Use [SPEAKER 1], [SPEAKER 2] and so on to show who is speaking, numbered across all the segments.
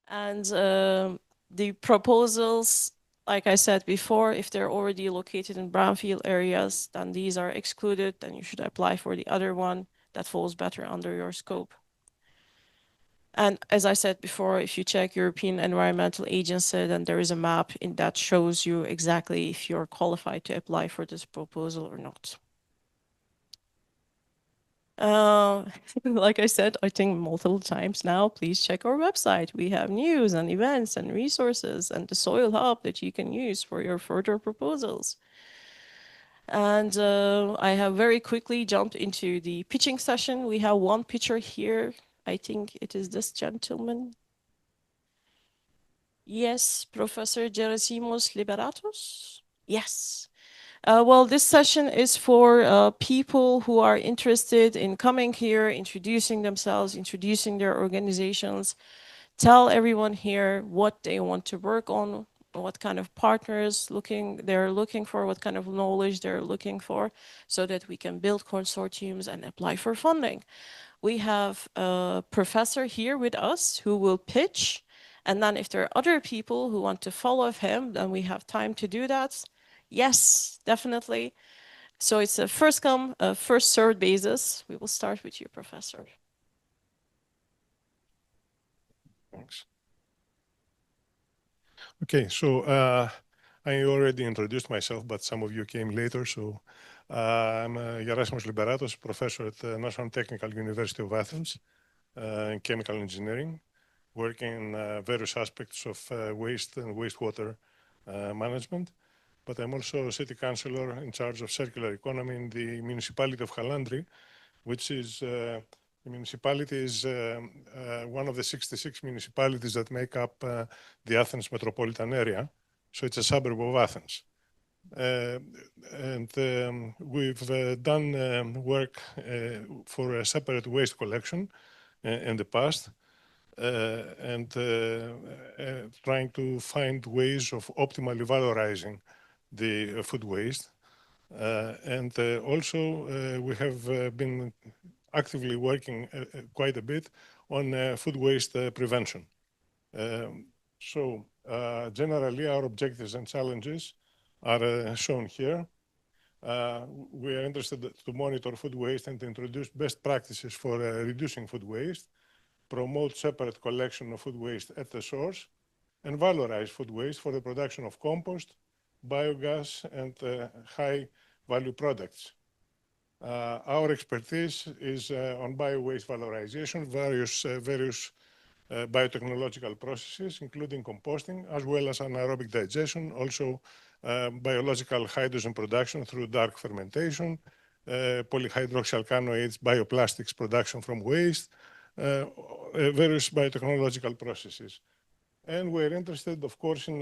[SPEAKER 1] And the proposals, like I said before, if they're already located in brownfield areas, then these are excluded. Then you should apply for the other one that falls better under your scope. And as I said before, if you check European Environmental Agency, then there is a map that shows you exactly if you're qualified to apply for this proposal or not. Like I said, I think multiple times now, please check our website. We have news and events and resources and the Soil Hub that you can use for your further proposals. And I have very quickly jumped into the pitching session. We have one pitcher here. I think it is this gentleman. Yes, Professor Gerasimos Liberatos. Yes. Well, this session is for people who are interested in coming here, introducing themselves, introducing their organizations, tell everyone here what they want to work on, what kind of partners they're looking for, what kind of knowledge they're looking for, so that we can build consortiums and apply for funding. We have a professor here with us who will pitch, and then if there are other people who want to follow him, then we have time to do that. Yes, definitely. So it's a first come, first served basis. We will start with you, Professor.
[SPEAKER 2] Thanks. Okay, so I already introduced myself, but some of you came later. So I'm Gerasimos Liberatos, professor at the National Technical University of Athens in chemical engineering, working in various aspects of waste and wastewater management. But I'm also city councillor in charge of circular economy in the municipality of Halandri, which is the municipality is one of the 66 municipalities that make up the Athens metropolitan area. So it's a suburb of Athens. And we've done work for a separate waste collection in the past and trying to find ways of optimally valorizing the food waste. And also we have been actively working quite a bit on food waste prevention. So generally our objectives and challenges are shown here. We are interested to monitor food waste and introduce best practices for reducing food waste, promote separate collection of food waste at the source, and valorize food waste for the production of compost, biogas, and high-value products. Our expertise is on bio-waste valorization, various biotechnological processes, including composting, as well as anaerobic digestion, also biological hydrogen production through dark fermentation, polyhydroxyalkanoates, bioplastics production from waste, various biotechnological processes. And we're interested, of course, in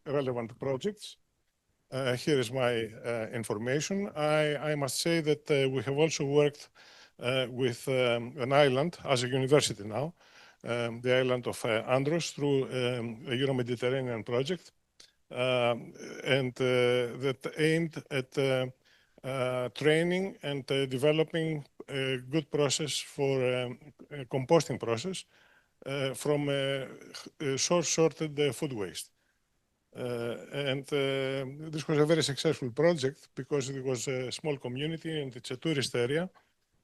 [SPEAKER 2] relevant projects. Here is my information. I must say that we have also worked with an island as a university now, the island of Andros through a Euro-Mediterranean project, and that aimed at training and developing a good process for a composting process from source-sorted food waste. And this was a very successful project because it was a small community and it's a tourist area.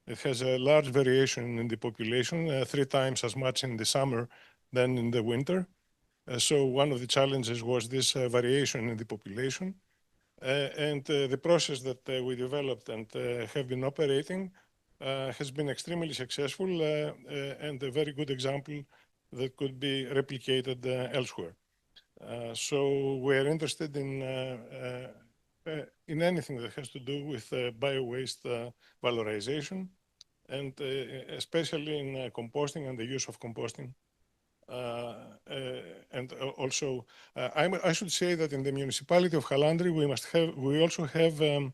[SPEAKER 2] It has a large variation in the population, 3 times as much in the summer than in the winter. So one of the challenges was this variation in the population. And the process that we developed and have been operating has been extremely successful and a very good example that could be replicated elsewhere. So we're interested in anything that has to do with bio-waste valorization, and especially in composting and the use of composting. And also, I should say that in the municipality of Halandri, we also have a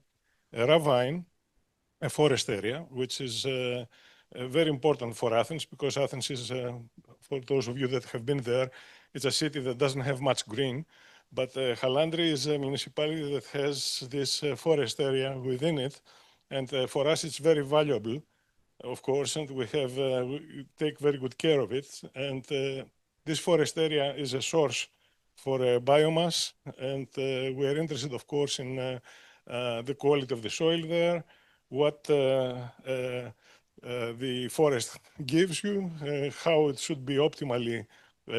[SPEAKER 2] ravine, a forest area, which is very important for Athens because Athens is, for those of you that have been there, it's a city that doesn't have much green. But Halandri is a municipality that has this forest area within it. And for us, it's very valuable, of course, and we take very good care of it. And this forest area is a source for biomass, and we are interested, of course, in the quality of the soil there, what the forest gives you, how it should be optimally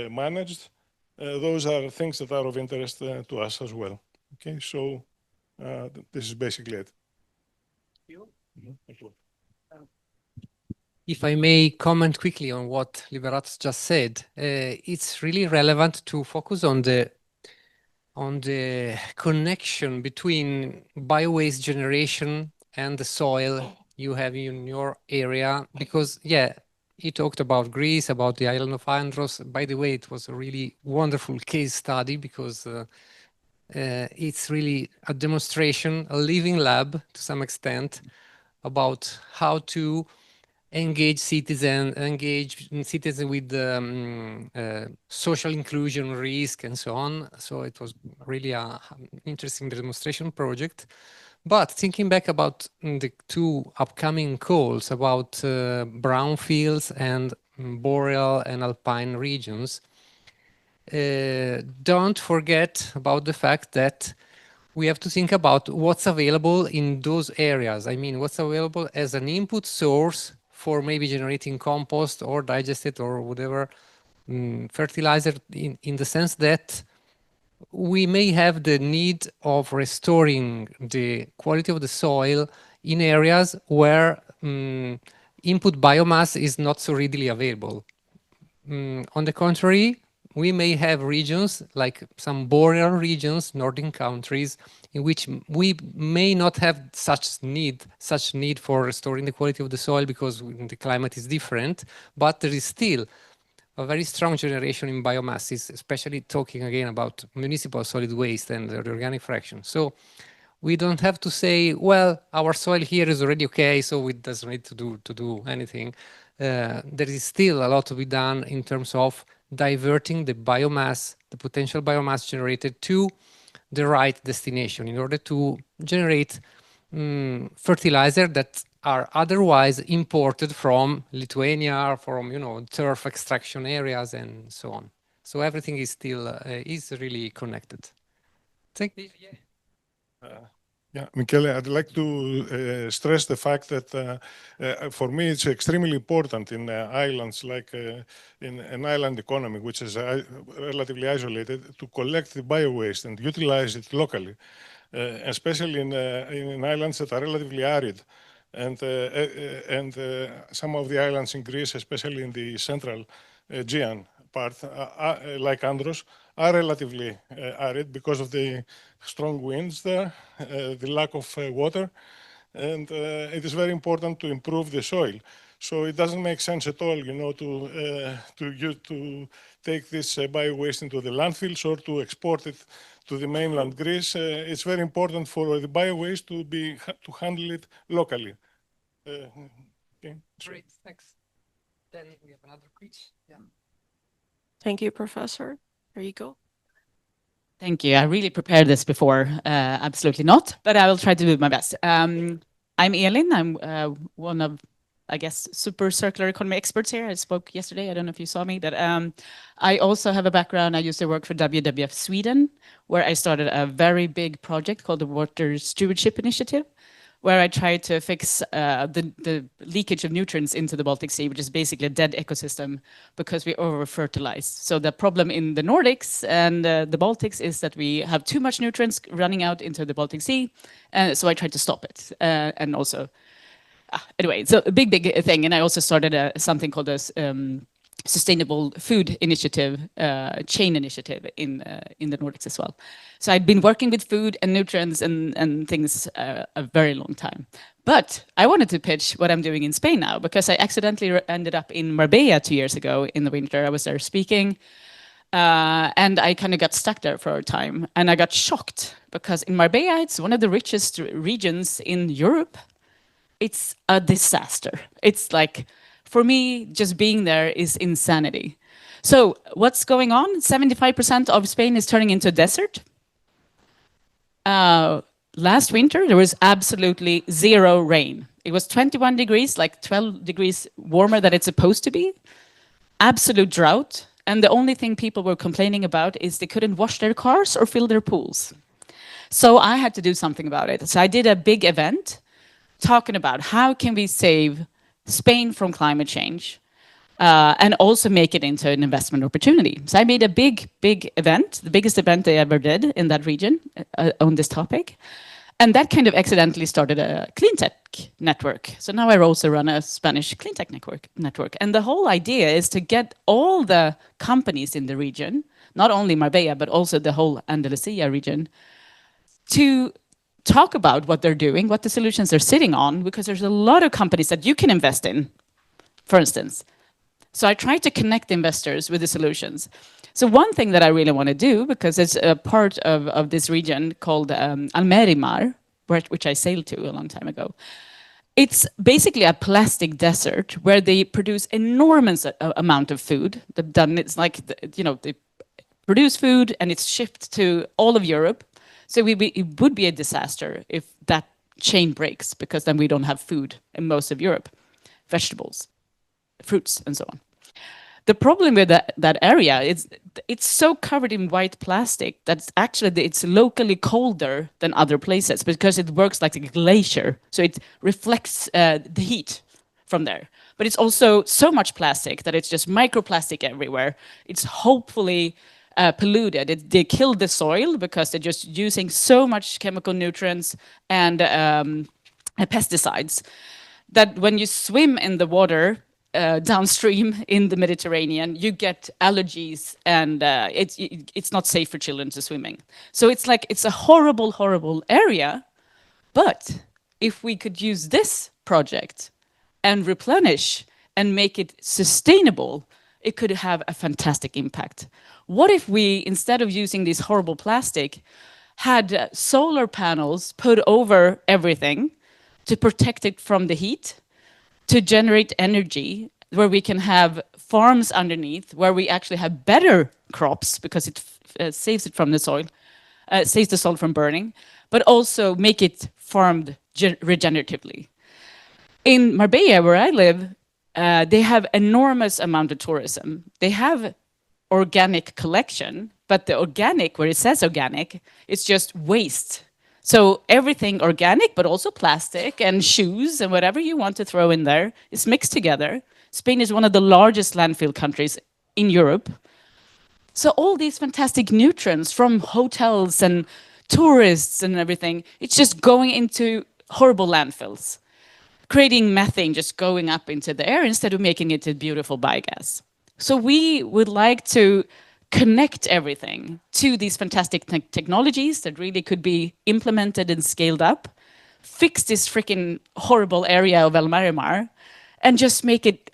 [SPEAKER 2] managed. Those are things that are of interest to us as well. Okay, so this is basically it. Thank you.
[SPEAKER 3] If I may comment quickly on what Liberatus just said, it's really relevant to focus on the connection between biowaste generation and the soil you have in your area, because yeah, he talked about Greece, about the island of Andros. By the way, it was a really wonderful case study because it's really a demonstration, a living lab to some extent, about how to engage citizens with social inclusion risk and so on. So it was really an interesting demonstration project. But thinking back about the two upcoming calls about brownfields and boreal and alpine regions, don't forget about the fact that we have to think about what's available in those areas. I mean, what's available as an input source for maybe generating compost or digestate or whatever fertilizer, in the sense that we may have the need of restoring the quality of the soil in areas where input biomass is not so readily available. On the contrary, we may have regions like some boreal regions, northern countries, in which we may not have such need for restoring the quality of the soil because the climate is different, but there is still a very strong generation in biomasses, especially talking again about municipal solid waste and the organic fraction. So we don't have to say, well, our soil here is already okay, so it doesn't need to do anything. There is still a lot to be done in terms of diverting the biomass, the potential biomass generated to the right destination in order to generate fertilizer that are otherwise imported from Lithuania, from turf extraction areas and so on. So everything is still is really connected. Thank you.
[SPEAKER 2] Yeah, Michele, I'd like to stress the fact that for me it's extremely important in islands like in an island economy, which is relatively isolated, to collect the biowaste and utilize it locally, especially in islands that are relatively arid. And some of the islands in Greece, especially in the central Aegean part, like Andros, are relatively arid because of the strong winds there, the lack of water, and it is very important to improve the soil. So it doesn't make sense at all, to take this bio-waste into the landfills or to export it to the mainland Greece. It's very important for the bio-waste to handle it locally. Okay.
[SPEAKER 3] Great, thanks. Then we have another quiz. Yeah.
[SPEAKER 1] Thank you, Professor. There you go.
[SPEAKER 4] Thank you. I really prepared this before. Absolutely not, but I will try to do my best. I'm Elin. I'm one of, I guess, super circular economy experts here. I spoke yesterday. I don't know if you saw me, but I also have a background. I used to work for WWF Sweden, where I started a very big project called the Water Stewardship Initiative, where I tried to fix the leakage of nutrients into the Baltic Sea, which is basically a dead ecosystem because we over-fertilize. So the problem in the Nordics and the Baltics is that we have too much nutrients running out into the Baltic Sea. So I tried to stop it. And also, anyway, it's a big thing. And I also started something called a sustainable food initiative, chain initiative in the Nordics as well. So I'd been working with food and nutrients and things a very long time. But I wanted to pitch what I'm doing in Spain now because I accidentally ended up in Marbella 2 years ago in the winter. I was there speaking and I kind of got stuck there for a time. And I got shocked because in Marbella, it's one of the richest regions in Europe. It's a disaster. It's like, for me, just being there is insanity. So what's going on? 75% of Spain is turning into a desert. Last winter, there was absolutely zero rain. It was 21 degrees, like 12 degrees warmer than it's supposed to be. Absolute drought. and the only thing people were complaining about is they couldn't wash their cars or fill their pools. So I had to do something about it. So I did a big event talking about how can we save Spain from climate change, and also make it into an investment opportunity. So I made a big event, the biggest event I ever did in that region on this topic. And that kind of accidentally started a clean tech network. So now I also run a Spanish clean tech network. And the whole idea is to get all the companies in the region, not only Marbella, but also the whole Andalusia region, to talk about what they're doing, what the solutions they're sitting on, because there's a lot of companies that you can invest in, for instance. So I try to connect investors with the solutions. So one thing that I really want to do, because it's a part of this region called Almerimar, which I sailed to a long time ago. It's basically a plastic desert where they produce enormous amount of food. It's like, they produce food and it's shipped to all of Europe. So it would be a disaster if that chain breaks, because then we don't have food in most of Europe, vegetables, fruits, and so on. The problem with that area is it's so covered in white plastic that it's locally colder than other places, because it works like a glacier. So it reflects the heat from there. But it's also so much plastic that it's just microplastic everywhere. It's hopefully polluted. They kill the soil because they're just using so much chemical nutrients and pesticides that when you swim in the water, downstream in the Mediterranean, you get allergies, and it's not safe for children to swimming. So it's a horrible, horrible area. But if we could use this project and replenish and make it sustainable, it could have a fantastic impact. What if we, instead of using this horrible plastic, had solar panels put over everything to protect it from the heat, to generate energy, where we can have farms underneath, where we actually have better crops because it saves it from the soil, saves the soil from burning, but also make it farmed regeneratively. In Marbella, where I live, they have enormous amount of tourism. They have organic collection, but the organic, where it says organic, it's just waste. So everything organic, but also plastic and shoes and whatever you want to throw in there is mixed together. Spain is one of the largest landfill countries in Europe. So all these fantastic nutrients from hotels and tourists and everything, it's just going into horrible landfills, creating methane just going up into the air instead of making it a beautiful biogas. So we would like to connect everything to these fantastic technologies that really could be implemented and scaled up, fix this freaking horrible area of Almerimar, and just make it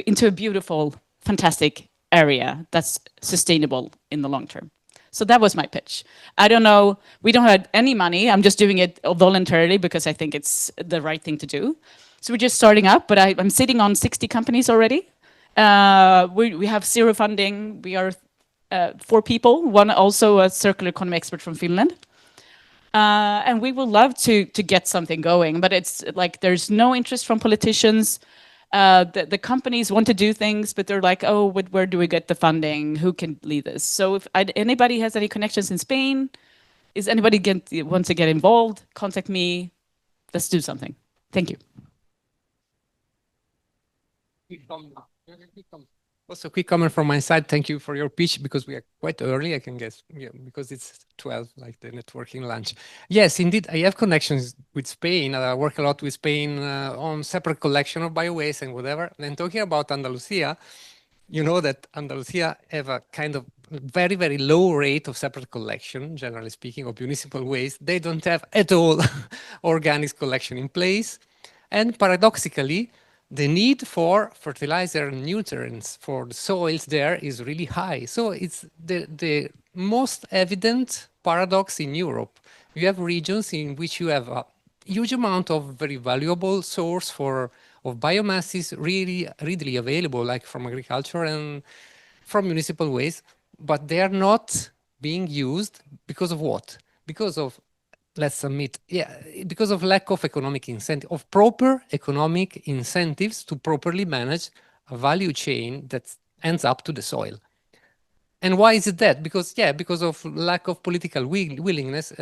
[SPEAKER 4] into a beautiful, fantastic area that's sustainable in the long term. So that was my pitch. I don't know, we don't have any money. I'm just doing it voluntarily because I think it's the right thing to do. So we're just starting up, but I'm sitting on 60 companies already. We have zero funding. We are 4 people, one also a circular economy expert from Finland. And we would love to get something going, but it's like there's no interest from politicians. The companies want to do things, but they're like, oh, where do we get the funding? Who can lead this? So if anybody has any connections in Spain, is anybody wants to get involved, contact me. Let's do something. Thank you.
[SPEAKER 3] Also, quick comment from my side. Thank you for your pitch, because we are quite early, I can guess, because it's 12, like the networking lunch. Yes, indeed, I have connections with Spain. I work a lot with Spain on separate collection of biowaste and whatever. And talking about Andalusia, you know that Andalusia have a kind of very, very low rate of separate collection, generally speaking, of municipal waste. They don't have at all organic collection in place. And paradoxically, the need for fertilizer and nutrients for the soils there is really high. So it's the most evident paradox in Europe. You have regions in which you have a huge amount of very valuable source of biomasses really readily available, like from agriculture and from municipal waste, but they are not being used because of what? Because of, let's admit, because of lack of economic incentive, of proper economic incentives to properly manage a value chain that ends up to the soil. And why is it that? Because, yeah, because of lack of political willingness.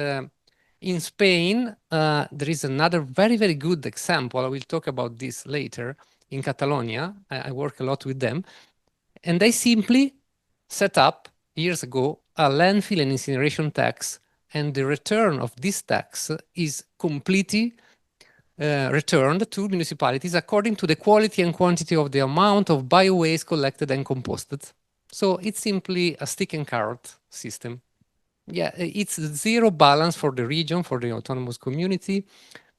[SPEAKER 3] In Spain, there is another very, very good example. I will talk about this later. In Catalonia, I work a lot with them. And they simply set up, years ago, a landfill and incineration tax. And the return of this tax is completely returned to municipalities according to the quality and quantity of the amount of bio-waste collected and composted. So it's simply a stick and carrot system. Yeah, it's zero balance for the region, for the autonomous community.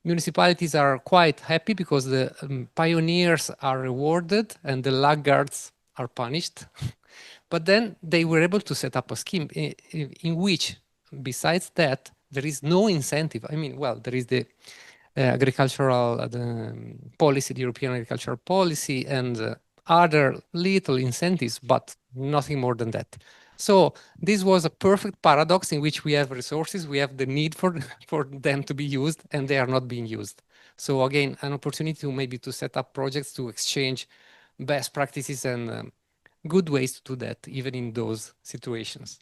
[SPEAKER 3] Municipalities are quite happy because the pioneers are rewarded and the laggards are punished. But then they were able to set up a scheme in which, besides that, there is no incentive. I mean, well, there is the agricultural policy, the European agricultural policy, and other little incentives, but nothing more than that. So this was a perfect paradox in which we have resources, we have the need for them to be used, and they are not being used. So again, an opportunity to maybe to set up projects to exchange best practices and good ways to do that, even in those situations.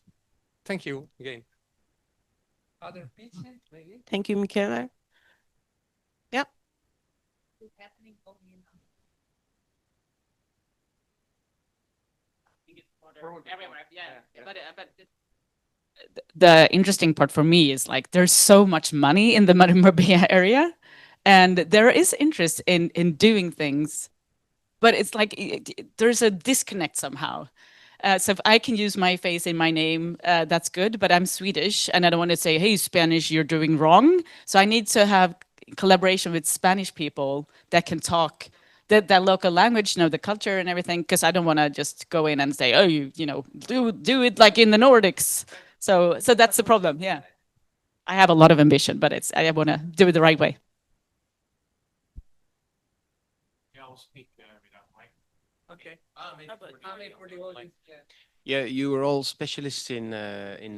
[SPEAKER 3] Thank you again. Other pitches, maybe?
[SPEAKER 1] Thank you, Michele. Yeah.
[SPEAKER 4] Everywhere, yeah. But the interesting part for me is like there's so much money in the Marbella area, and there is interest in doing things, but it's like there's a disconnect somehow. So if I can use my face in my name, that's good, but I'm Swedish and I don't want to say, hey, Spanish, you're doing wrong. So I need to have collaboration with Spanish people that can talk that local language, know the culture and everything, because I don't want to just go in and say, oh, you know, do it like in the Nordics. So that's the problem, yeah. I have a lot of ambition, but I want to do it the right way.
[SPEAKER 3] Yeah, I'll speak without mic. Okay.
[SPEAKER 5] Yeah, you are all specialists in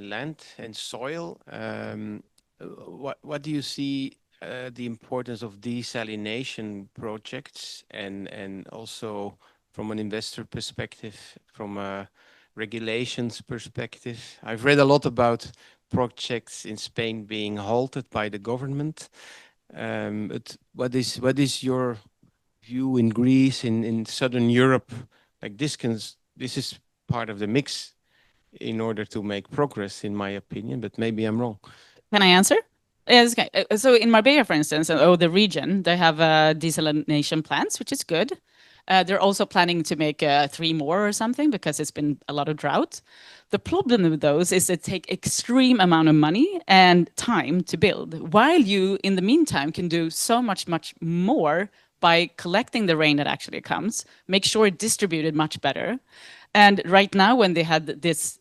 [SPEAKER 5] land and soil. What do you see the importance of desalination projects and also from an investor perspective, from a regulations perspective? I've read a lot about projects in Spain being halted by the government. But what is your view in Greece, in Southern Europe? Like this is part of the mix in order to make progress, in my opinion, but maybe I'm wrong.
[SPEAKER 4] Can I answer? Yes. Okay. So in Marbella, for instance, the region, they have desalination plants, which is good. They're also planning to make 3 more or something because it's been a lot of drought. The problem with those is they take extreme amount of money and time to build, while you, in the meantime, can do so much more by collecting the rain that actually comes, make sure it's distributed much better. And right now, when they had this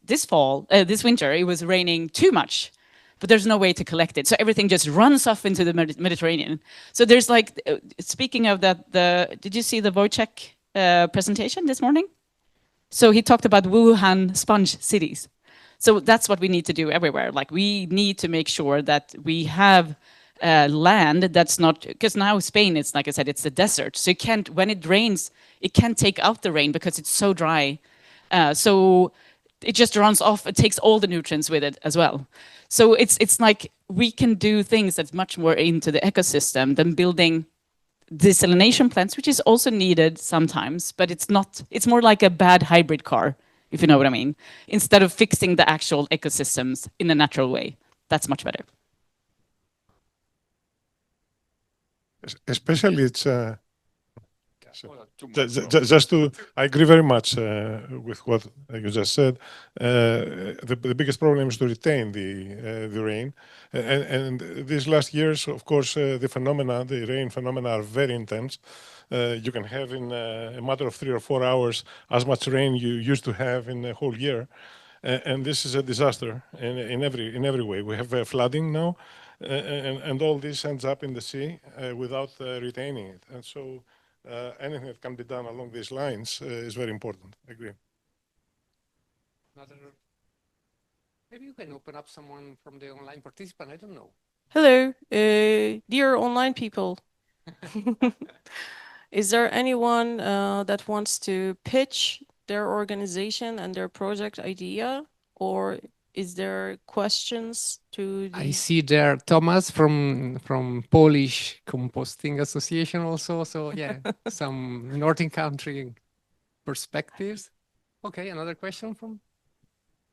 [SPEAKER 4] winter, it was raining too much, but there's no way to collect it. So everything just runs off into the Mediterranean. So there's like, speaking of that, did you see the Wojciech presentation this morning? So he talked about Wuhan sponge cities. So that's what we need to do everywhere. Like we need to make sure that we have land that's not, because now Spain, it's like I said, it's a desert. So you can't, when it rains, it can't take out the rain because it's so dry. So it just runs off, it takes all the nutrients with it as well. So it's like we can do things that's much more into the ecosystem than building desalination plants, which is also needed sometimes, but it's more like a bad hybrid car, if you know what I mean, instead of fixing the actual ecosystems in a natural way. That's much better.
[SPEAKER 2] Especially it's just to, I agree very much with what you just said. The biggest problem is to retain the rain, and these last years, of course, the rain phenomena are very intense. You can have in a matter of 3 or 4 hours as much rain you used to have in a whole year, and this is a disaster in every way. We have flooding now, and all this ends up in the sea without retaining it, and so. Anything that can be done along these lines is very important. I agree.
[SPEAKER 3] Maybe you can open up someone from the online participant. I don't know.
[SPEAKER 1] Hello, dear online people. Is there anyone that wants to pitch their organization and their project idea, or is there questions to the...
[SPEAKER 3] I see there Thomas from Polish Composting Association also. So yeah, some Northern country perspectives. Okay, another question from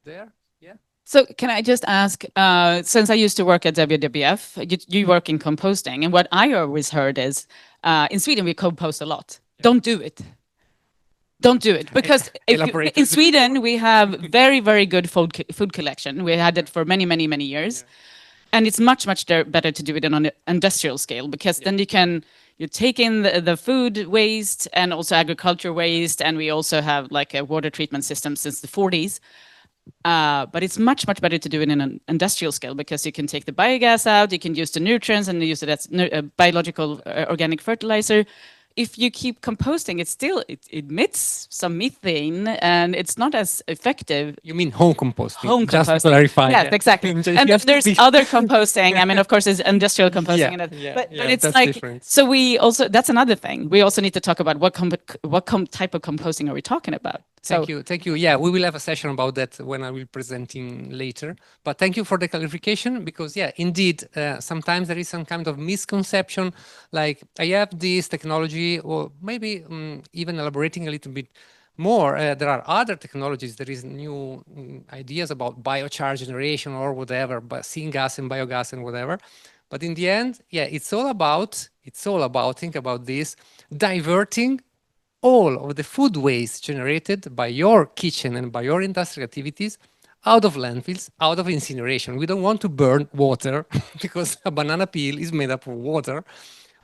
[SPEAKER 3] there. Yeah.
[SPEAKER 4] So can I just ask, since I used to work at WWF, you work in composting, and what I always heard is, in Sweden we compost a lot. Don't do it. Don't do it, because
[SPEAKER 3] Elaborate.
[SPEAKER 4] in Sweden we have very, very good food collection. We had it for many, many, many years. And it's much, much better to do it on an industrial scale, because then you take in the food waste and also agriculture waste, and we also have like a water treatment system since the 40s. But it's much, much better to do it in an industrial scale, because you can take the biogas out, you can use the nutrients and use it as biological organic fertilizer. If you keep composting, it emits some methane, and it's not as effective.
[SPEAKER 3] You mean home composting?
[SPEAKER 4] Home
[SPEAKER 3] just
[SPEAKER 4] composting.
[SPEAKER 3] to clarify.
[SPEAKER 4] Yes, exactly. And there's other composting. I mean, of course, there's industrial composting. But it's
[SPEAKER 3] that's
[SPEAKER 4] like,
[SPEAKER 3] different.
[SPEAKER 4] so we also, that's another thing. We also need to talk about what type of composting are we talking about?
[SPEAKER 3] Thank you. Yeah, we will have a session about that when I will presenting later. But thank you for the clarification, because yeah, indeed, sometimes there is some kind of misconception, like I have this technology, or maybe even elaborating a little bit more, there are other technologies, there is new ideas about biochar generation or whatever, but syngas and biogas and whatever. But in the end, yeah, it's all about, think about this, diverting all of the food waste generated by your kitchen and by your industrial activities out of landfills, out of incineration. We don't want to burn water because a banana peel is made up of water.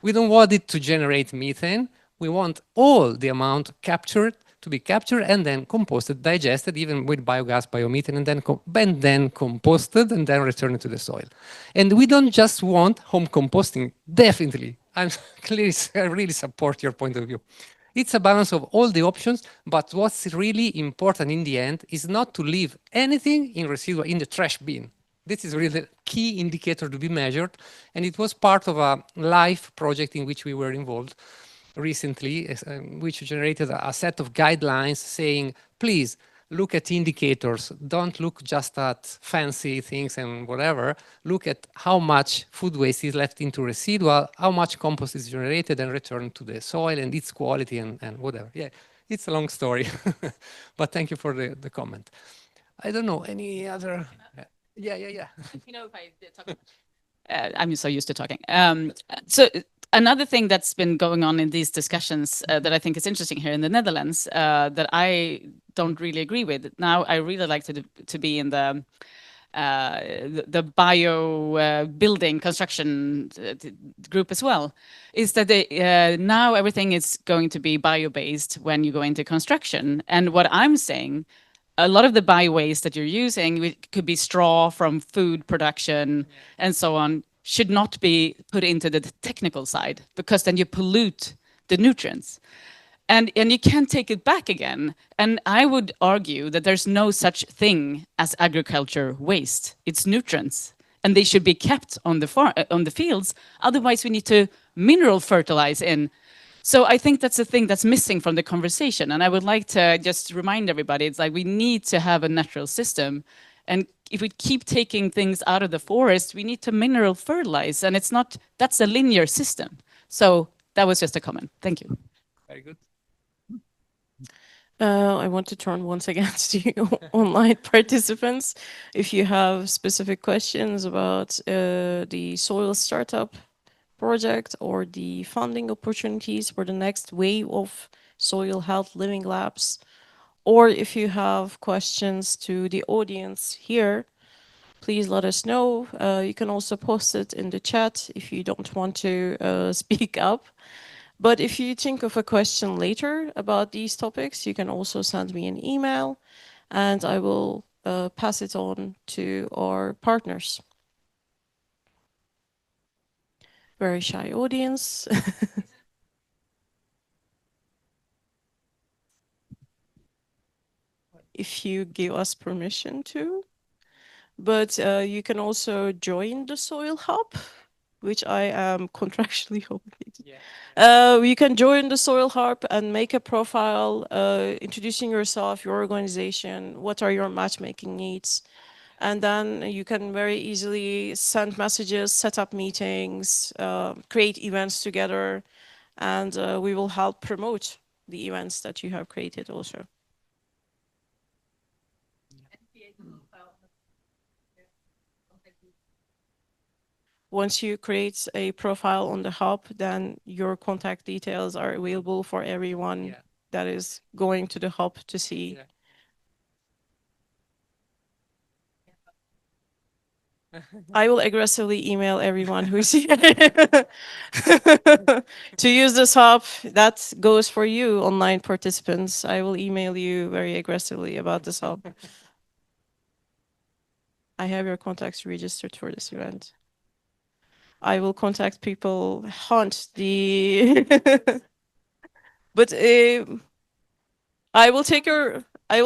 [SPEAKER 3] We don't want it to generate methane. We want all the amount captured to be captured and then composted, digested, even with biogas, biomethane, and then composted and then returned to the soil. And we don't just want home composting, definitely. I really support your point of view. It's a balance of all the options, but what's really important in the end is not to leave anything in residual in the trash bin. This is really the key indicator to be measured, and it was part of a live project in which we were involved recently, which generated a set of guidelines saying, please, look at indicators. Don't look just at fancy things and whatever. Look at how much food waste is left into residual, how much compost is generated and returned to the soil and its quality and whatever. Yeah, it's a long story, but thank you for the comment. I don't know, any other? Yeah.
[SPEAKER 4] You know, if I talk, I'm so used to talking. So another thing that's been going on in these discussions that I think is interesting here in the Netherlands that I don't really agree with. Now, I really like to be in the bio building construction group as well, is that now everything is going to be bio-based when you go into construction. And what I'm saying, a lot of the bio waste that you're using, it could be straw from food production and so on, should not be put into the technical side, because then you pollute the nutrients. And you can't take it back again. And I would argue that there's no such thing as agriculture waste. It's nutrients, and they should be kept on the fields. Otherwise, we need to mineral fertilize in. So I think that's the thing that's missing from the conversation. And I would like to just remind everybody, it's like we need to have a natural system. And if we keep taking things out of the forest, we need to mineral fertilize. And it's not, that's a linear system. So that was just a comment. Thank you.
[SPEAKER 3] Very good.
[SPEAKER 1] I want to turn once again to you online participants. If you have specific questions about the SOILL Startup project or the funding opportunities for the next wave of soil health living labs, or if you have questions to the audience here, please let us know. You can also post it in the chat if you don't want to speak up. But if you think of a question later about these topics, you can also send me an email and I will pass it on to our partners. Very shy audience. If you give us permission to. But you can also join the Soil Hub. which I am contractually obligated. You can join the Soil Harp and make a profile, introducing yourself, your organization, what are your matchmaking needs. And then you can very easily send messages, set up meetings, create events together, and we will help promote the events that you have created also. Once you create a profile on the hub, then your contact details are available for everyone that is going to the hub to see. I will aggressively email everyone who's here to use this hub. That goes for you, online participants. I will email you very aggressively about this hub. I have your contacts registered for this event. I will contact people, hunt the. But I will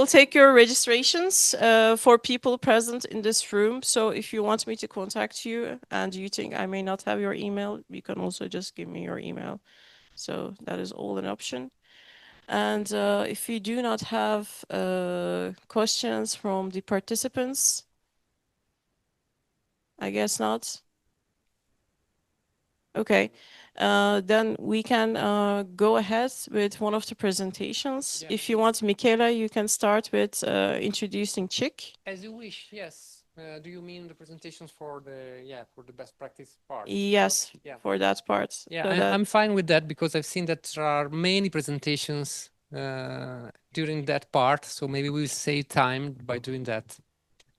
[SPEAKER 1] take your registrations for people present in this room. So if you want me to contact you and you think I may not have your email, you can also just give me your email. So that is all an option. And if you do not have questions from the participants, I guess not. Okay. Then we can go ahead with one of the presentations. If you want, Michaela, you can start with introducing Chick.
[SPEAKER 3] As you wish, yes. Do you mean the presentations for the best practice part?
[SPEAKER 1] Yes, for that part.
[SPEAKER 3] Yeah, I'm fine with that because I've seen that there are many presentations during that part. So maybe we'll save time by doing that.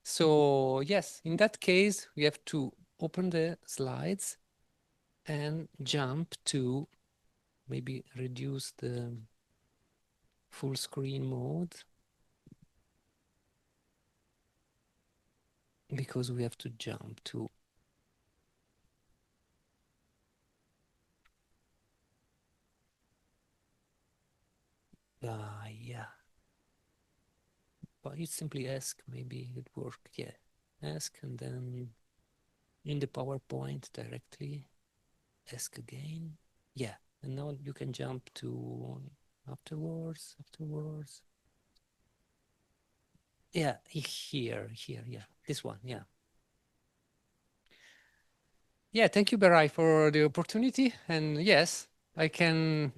[SPEAKER 3] So yes, in that case, we have to open the slides and jump to maybe reduce the full screen mode because we have to jump to yeah, but you simply ask, maybe it work. Yeah, ask and then in the PowerPoint directly ask again. Yeah, and now you can jump to afterwards. Yeah, here, yeah, this one, yeah. Yeah, thank you, Berai, for the opportunity. And yes, I can,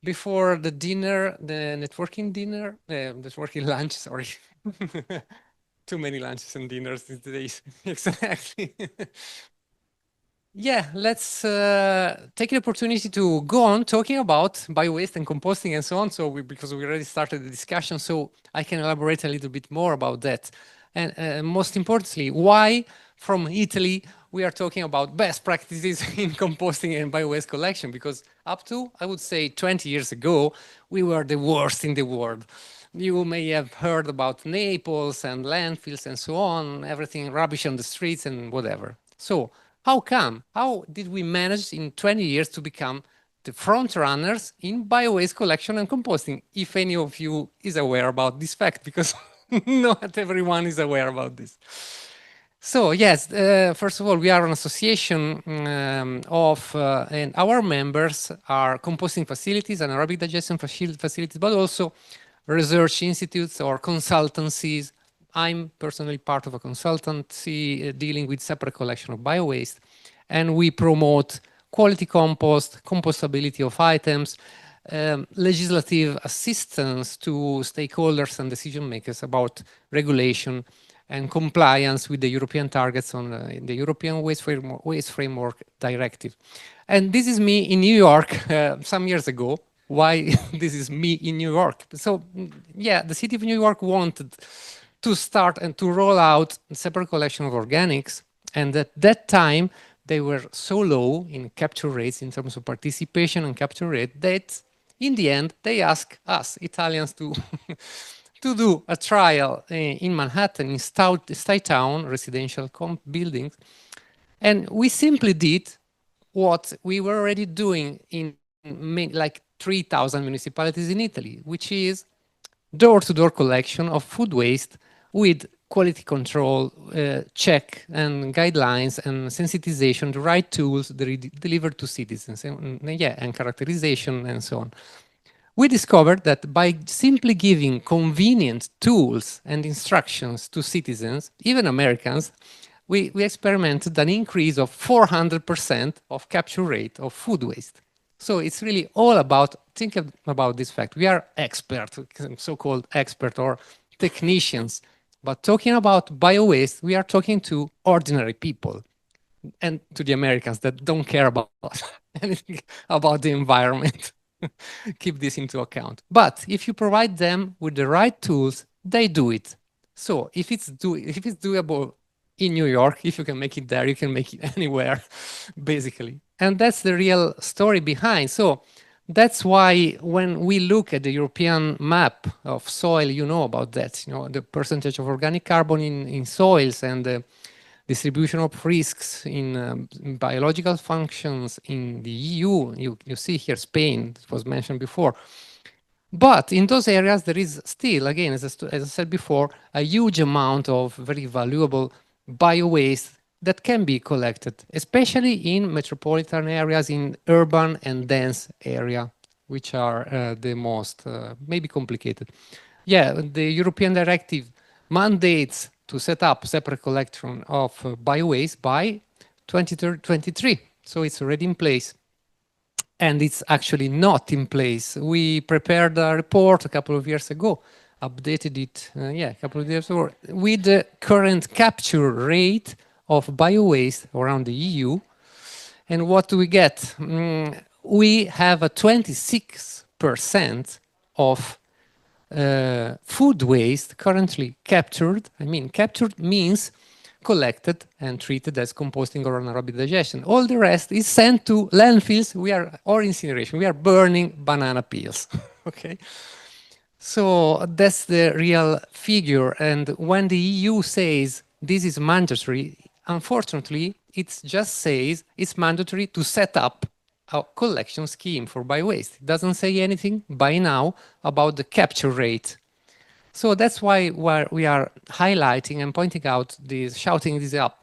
[SPEAKER 3] before the dinner, the networking lunch, sorry. Too many lunches and dinners these days, exactly. Yeah, let's take the opportunity to go on talking about bio-waste and composting and so on. So because we already started the discussion, so I can elaborate a little bit more about that. And most importantly, why from Italy we are talking about best practices in composting and bio-waste collection? Because up to, I would say, 20 years ago, we were the worst in the world. You may have heard about Naples and landfills and so on, everything rubbish on the streets and whatever. So how come? How did we manage in 20 years to become the front runners in bio-waste collection and composting? If any of you is aware about this fact, because not everyone is aware about this. So yes, first of all, we are an association and our members are composting facilities, anaerobic digestion facilities, but also research institutes or consultancies. I'm personally part of a consultancy dealing with separate collection of bio-waste, and we promote quality compost, compostability of items, legislative assistance to stakeholders and decision makers about regulation and compliance with the European targets on the European Waste Framework Directive. And this is me in New York some years ago. Why this is me in New York? So yeah, the city of New York wanted to start and to roll out a separate collection of organics. And at that time, they were so low in capture rates in terms of participation and capture rate that in the end, they asked us Italians to to do a trial in Manhattan, in Stuytown residential buildings. And we simply did what we were already doing in like 3,000 municipalities in Italy, which is door-to-door collection of food waste with quality control, check and guidelines and sensitization, the right tools delivered to citizens, and characterization and so on. We discovered that by simply giving convenient tools and instructions to citizens, even Americans, we experimented an increase of 400% of capture rate of food waste. So it's really all about, think about this fact. We are experts, so-called experts or technicians, but talking about bio-waste, we are talking to ordinary people and to the Americans that don't care about anything about the environment. Keep this into account. But if you provide them with the right tools, they do it. So if it's doable in New York, if you can make it there, you can make it anywhere, basically. And that's the real story behind. So that's why when we look at the European map of soil, you know about that, the percentage of organic carbon in soils and the distribution of risks in biological functions in the EU. You see here Spain, it was mentioned before. But in those areas, there is still, again, as I said before, a huge amount of very valuable bio-waste that can be collected, especially in metropolitan areas, in urban and dense area, which are the most maybe complicated. Yeah, the European directive mandates to set up separate collection of bio-waste by 2023. So it's already in place. And it's actually not in place. We prepared a report a couple of years ago, updated it, a couple of years ago, with the current capture rate of bio-waste around the EU. And what do we get? We have a 26% of food waste currently captured. I mean, captured means collected and treated as composting or anaerobic digestion. All the rest is sent to landfills or incineration. We are burning banana peels, okay? So that's the real figure. And when the EU says this is mandatory, unfortunately, it just says it's mandatory to set up a collection scheme for bio-waste. It doesn't say anything by now about the capture rate. So that's why we are highlighting and pointing out this, shouting this up,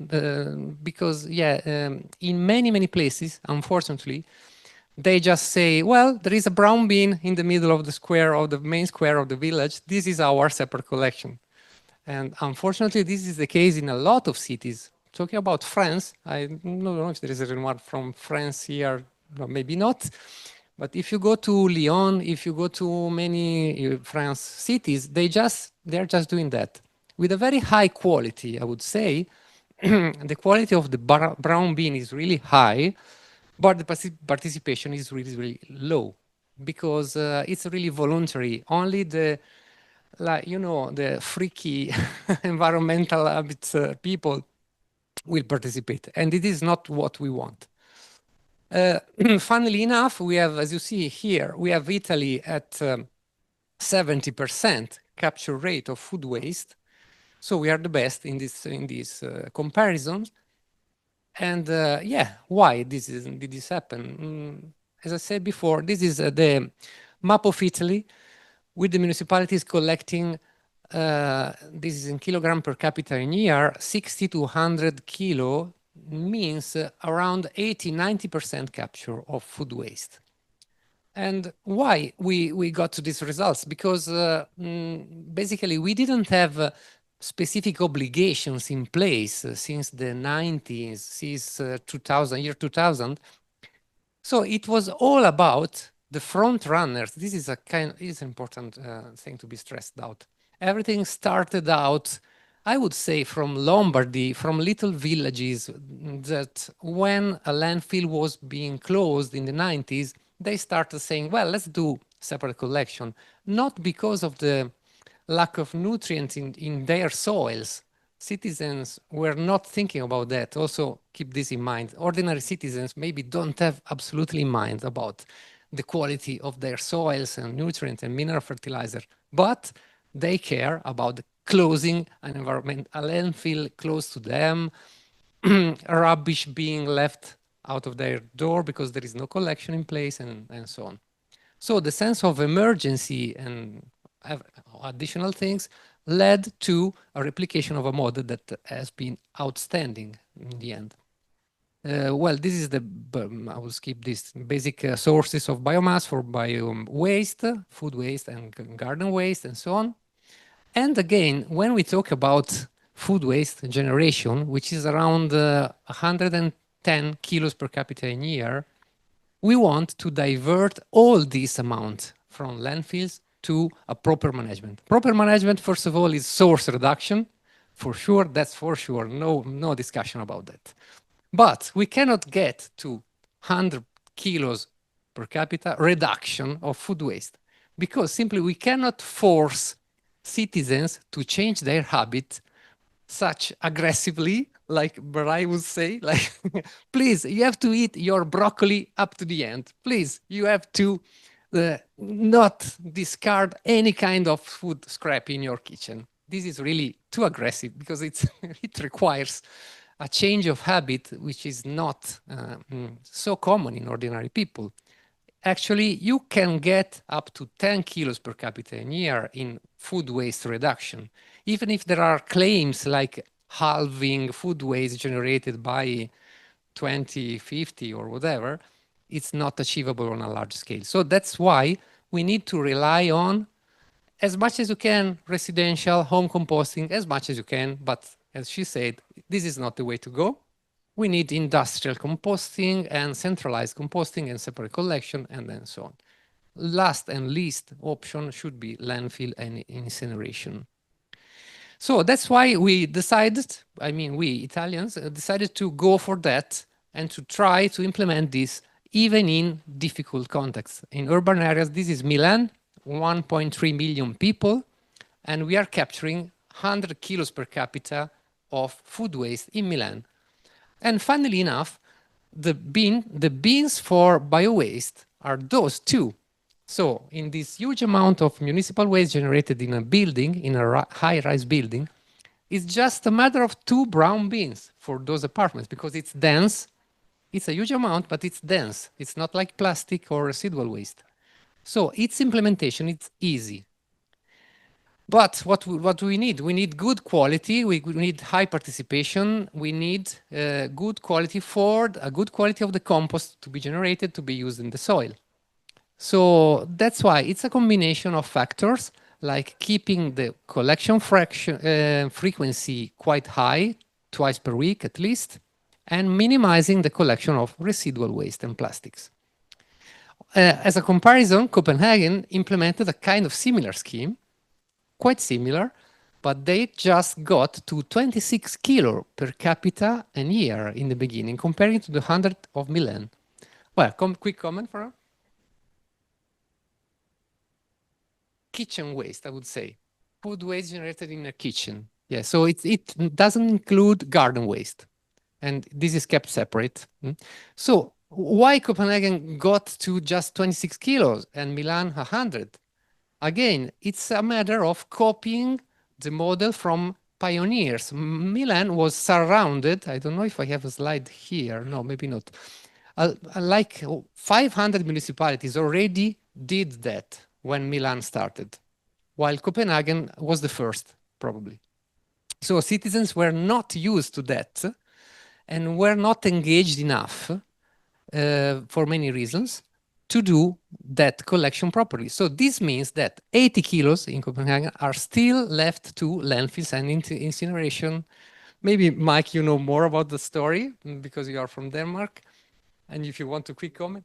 [SPEAKER 3] because in many places, unfortunately, they just say, well, there is a brown bin in the middle of the square, of the main square of the village. This is our separate collection. And unfortunately, this is the case in a lot of cities. Talking about France, I don't know if there is anyone from France here, maybe not. But if you go to Lyon, if you go to many France cities, they're just doing that with a very high quality, I would say. The quality of the brown bin is really high, but the participation is really low because it's really voluntary. Only the the freaky environmental habits people will participate, and it is not what we want. Funnily enough, we have, as you see here, we have Italy at 70% capture rate of food waste. So we are the best in these comparisons. And why did this happen? As I said before, this is the map of Italy with the municipalities collecting, this is in kilogram per capita in year, 60 to 100 kilo means around 80–90% capture of food waste. And why we got to these results? Because basically we didn't have specific obligations in place since the 90s, since year 2000. So it was all about the front runners. This is is an important thing to be stressed out. Everything started out, I would say, from Lombardy, from little villages that when a landfill was being closed in the 90s, they started saying, well, let's do separate collection, not because of the lack of nutrients in their soils. Citizens were not thinking about that. Also, keep this in mind. Ordinary citizens maybe don't have absolutely in mind about the quality of their soils and nutrient and mineral fertilizer, but they care about closing an environment, a landfill close to them, rubbish being left out of their door because there is no collection in place, and so on. So the sense of emergency and additional things led to a replication of a model that has been outstanding in the end. Well, this is the, I will skip this, basic sources of biomass for bio waste, food waste and garden waste and so on. And again, when we talk about food waste generation, which is around 110 kilos per capita in a year, we want to divert all this amount from landfills to a proper management. Proper management, first of all, is source reduction. For sure, that's for sure, no discussion about that. But we cannot get to 100 kilos per capita reduction of food waste because simply we cannot force citizens to change their habit such aggressively, like Barai would say, like, please, you have to eat your broccoli up to the end. Please, you have to not discard any kind of food scrap in your kitchen. This is really too aggressive because it requires a change of habit, which is not so common in ordinary people. Actually, you can get up to 10 kilos per capita a year in food waste reduction, even if there are claims like halving food waste generated by 2050 or whatever, it's not achievable on a large scale. So that's why we need to rely on, as much as you can, residential home composting, as much as you can, but as she said, this is not the way to go. We need industrial composting and centralized composting and separate collection and then so on. Last and least option should be landfill and incineration. So that's why we decided, I mean, we Italians decided to go for that and to try to implement this even in difficult contexts. In urban areas, this is Milan, 1.3 million people, and we are capturing 100 kilos per capita of food waste in Milan. And funnily enough, the bins for bio-waste are those two. So in this huge amount of municipal waste generated in a building, in a high-rise building, it's just a matter of 2 brown bins for those apartments because it's dense. It's a huge amount, but it's dense. It's not like plastic or residual waste. So its implementation, it's easy. But what do we need? We need good quality. We need high participation. We need good quality for a good quality of the compost to be generated to be used in the soil. So that's why it's a combination of factors like keeping the collection frequency quite high, twice per week at least, and minimizing the collection of residual waste and plastics. As a comparison, Copenhagen implemented a kind of similar scheme, quite similar, but they just got to 26 kilo per capita a year in the beginning, comparing to the 100 of Milan. Well, quick comment for her. Kitchen waste, I would say. Food waste generated in a kitchen. Yeah, so it doesn't include garden waste. And this is kept separate. So why Copenhagen got to just 26 kilos and Milan 100? Again, it's a matter of copying the model from pioneers. Milan was surrounded, I don't know if I have a slide here, no, maybe not. Like 500 municipalities already did that when Milan started, while Copenhagen was the first, probably. So citizens were not used to that and were not engaged enough for many reasons to do that collection properly. So this means that 80 kilos in Copenhagen are still left to landfills and incineration. Maybe, Mike, you know more about the story because you are from Denmark. And if you want to quick comment.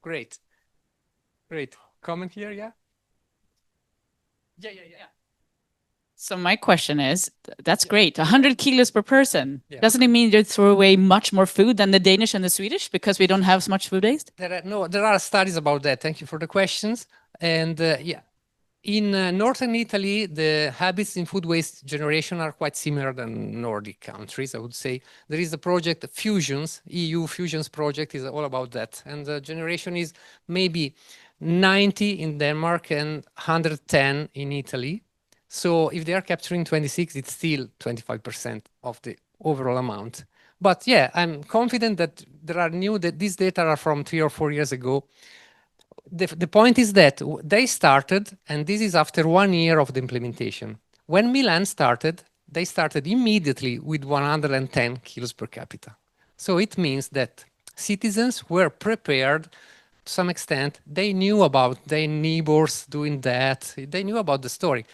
[SPEAKER 3] Great. Great. Comment here, yeah? Yeah.
[SPEAKER 4] So my question is, that's great, 100 kilos per person.
[SPEAKER 3] Yeah.
[SPEAKER 4] Doesn't it mean you throw away much more food than the Danish and the Swedish because we don't have so much food waste?
[SPEAKER 3] There are studies about that. Thank you for the questions. And yeah, in northern Italy, the habits in food waste generation are quite similar than Nordic countries, I would say. There is a project, Fusions, EU Fusions project is all about that. And the generation is maybe 90 in Denmark and 110 in Italy. So if they are capturing 26, it's still 25% of the overall amount. But yeah, I'm confident that there are that these data are from 3 or 4 years ago. The point is that they started, and this is after 1 year of the implementation. When Milan started, they started immediately with 110 kilos per capita. So it means that citizens were prepared to some extent. They knew about their neighbors doing that. They knew about the story.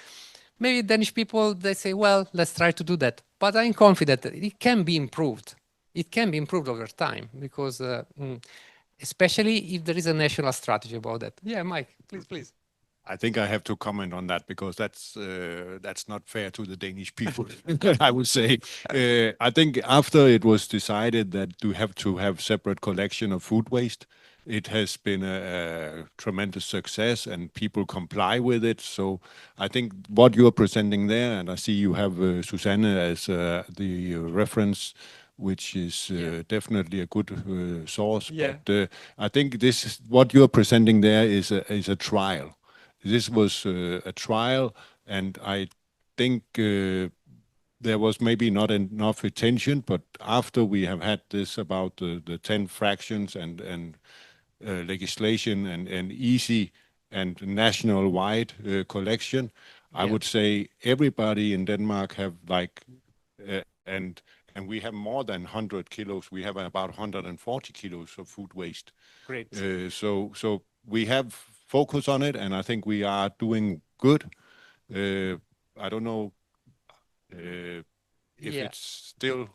[SPEAKER 3] Maybe Danish people, they say, well, let's try to do that. But I'm confident that it can be improved. It can be improved over time because especially if there is a national strategy about that. Yeah, Mike, please.
[SPEAKER 6] I think I have to comment on that because that's not fair to the Danish people. I would say. I think after it was decided that you have to have separate collection of food waste, it has been a tremendous success and people comply with it. So I think what you are presenting there, and I see you have Susanne as the reference, which is definitely a good source.
[SPEAKER 3] Yeah.
[SPEAKER 6] But I think what you are presenting there is a trial. This was a trial, and I think there was maybe not enough attention, but after we have had this about the 10 fractions and legislation and easy and national-wide collection, I would say everybody in Denmark have and we have more than 100 kilos. We have about 140 kilos of food waste.
[SPEAKER 3] Great.
[SPEAKER 6] So we have focus on it, and I think we are doing good. I don't know if it's still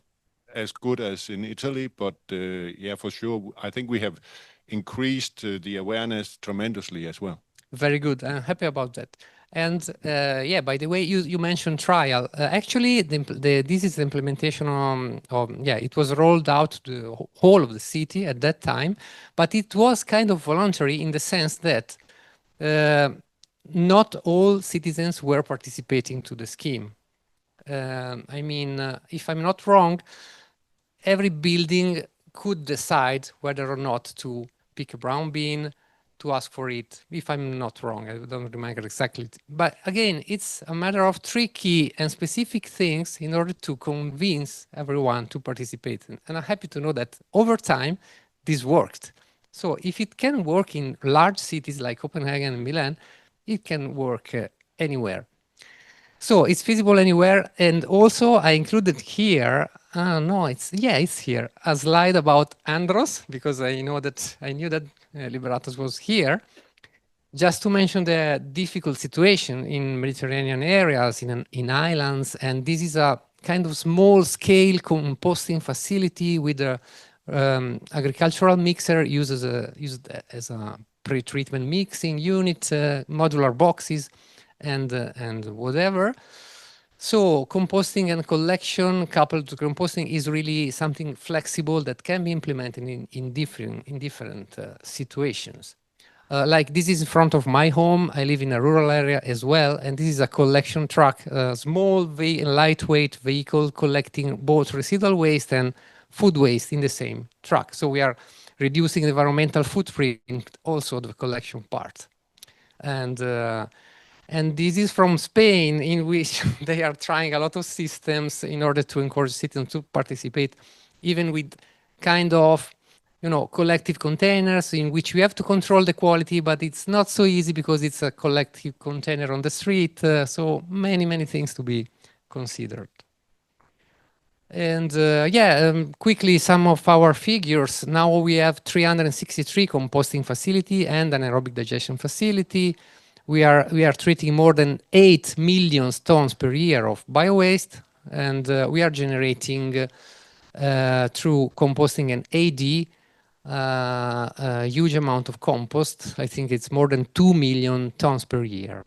[SPEAKER 6] as good as in Italy, but yeah, for sure, I think we have increased the awareness tremendously as well.
[SPEAKER 3] Very good. I'm happy about that. And yeah, by the way, you mentioned trial. Actually, this is the implementation it was rolled out to the whole of the city at that time, but it was kind of voluntary in the sense that not all citizens were participating to the scheme. I mean, if I'm not wrong, every building could decide whether or not to pick a brown bin, to ask for it, if I'm not wrong, I don't remember exactly. But again, it's a matter of tricky and specific things in order to convince everyone to participate. And I'm happy to know that over time, this worked. So if it can work in large cities like Copenhagen and Milan, it can work anywhere. So it's feasible anywhere. And also I included here, it's here, a slide about Andros, because I knew that Liberatus was here, just to mention the difficult situation in Mediterranean areas, in islands. And this is a kind of small scale composting facility with a agricultural mixer used as a pre-treatment mixing unit, modular boxes, and whatever. So composting and collection coupled to composting is really something flexible that can be implemented in different situations. Like this is in front of my home. I live in a rural area as well, and this is a collection truck, a small, lightweight vehicle collecting both residual waste and food waste in the same truck. So we are reducing the environmental footprint, also the collection part. And this is from Spain, in which they are trying a lot of systems in order to encourage citizens to participate, even with kind of, collective containers in which we have to control the quality, but it's not so easy because it's a collective container on the street. So many things to be considered. And quickly, some of our figures. Now we have 363 composting facility and an aerobic digestion facility. We are treating more than 8 million tons per year of bio-waste, and we are generating through composting and AD a huge amount of compost. I think it's more than 2 million tons per year.